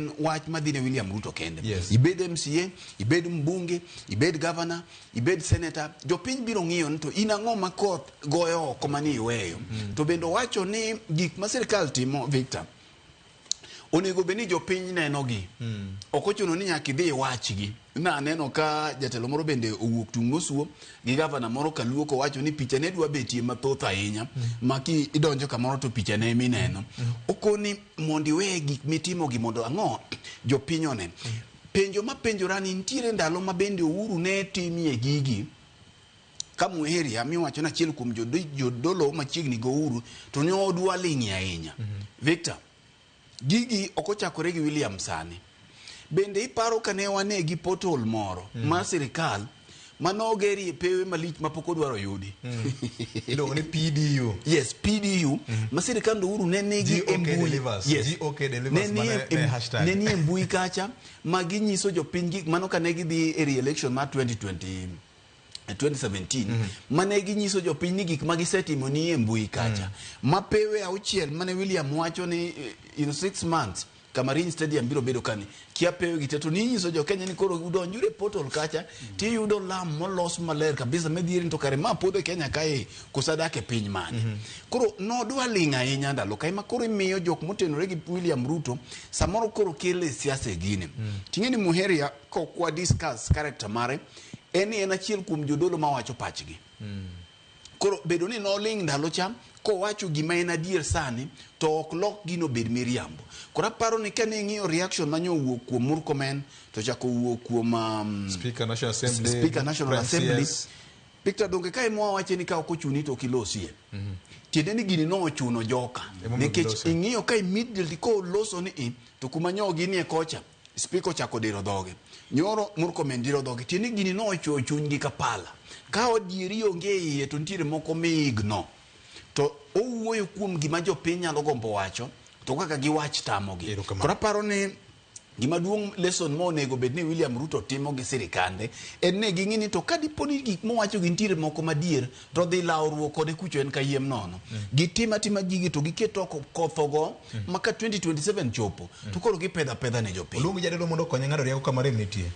en wach madhine William Ruto kende. Yes. Ibed MCA, ibed mbunge, ibed governor, ibed senator, jopiny biro ng'iyo to in ang'o ma koth goyo oko mani iweyo. To bendo wacho ni gik ma sirkal timo, Victor, onego beni jopiny nenogi. Ok ochuno ni nyaka idhi iwachgi. Na neno ka jatelo moro bende owuok tung' mosuo gi gavana moro Kaluo ko wacho ni picha ne dwa betie mathoth ahinya, maki idonjo kamoro to picha ne mineno. Okoni mondo iwe gik mitimo gi mondo ang'o jopiny one. Penjo ma penjora ni nitiere ndalo ma bende Uhuru ne timie gigi ka Muheria mi wacho na achiel kuom jodolo machiegni go Uhuru to ne odwa ling'ie ahinya. Victor, gigi okochakore gi William sani. Bende iparo kane wane gi portal moro ma sirkal manogeri e pewe malich mapok odwaro yudi. Iluongo ni PDU. Yes, PDU. Ma sirkal Uhuru ne nigi embui. Yes. GOK delivers mane hashtag. Ne ni embui kacha ma ginyiso jopiny gik mano kane gidhi e re-election mar 2017 mane ginyiso jopiny ni gik magisetimo ni e mbui kacha. Ma pewe auchiel mane William wacho ni in 6 months Kamarin Stadium biro bedo kani kia pewe giteto ni nyiso jo Kenya ni koro udonjure portal kacha ti yudo lam molos maler kabisa medhieri to kare ma podho Kenya kae kusadake piny mane. Koro no dwa linga ahinya ndalo kae ma koro imiyo jok motenore gi William Ruto samoro koro kele siasa gine. Ting'eni Muheria ko kwa discuss character mare en achiel kuom jodolo ma wacho pachgi. Koro bedo ni no ling ndalo cha ko wacho gima en adier sani to ok lok gino bed miriambo. Kora paro ni kane ng'iyo reaction manyo wuok kuom Murkomen to chako wuok kuom Speaker National Assembly. Victor donge kae mwa wache ni ka ok ochuni to kilosie. Tiende ni gini no ochuno joka. Nikech ing'iyo ka immediately ko loso ni to kuma nyogi ni e kocha Speaker chako diro dhoge. Nyoro Murkomen diro dhoge. Tiende gini no chuny gi kapala. Ka odieri onge iye to ntiere moko migno. To owuoyo kuom gima jopiny nyalo gombo wacho to kaka giwach tamogi. Kora paro ni gima duong' lesson mo onego bed ni William Ruto timo gi sirikande en ne ging'ini to ka diponi gik mowacho gi ntiere moko madier to dhi lawruok kode kucho en kayiem nono. Gitima gigi to giketo kothogo maka 2027 chopo to koro gipedha ne jopiny. Oluongo jadolo mondo konye ng'ado rieko kama rem nitie.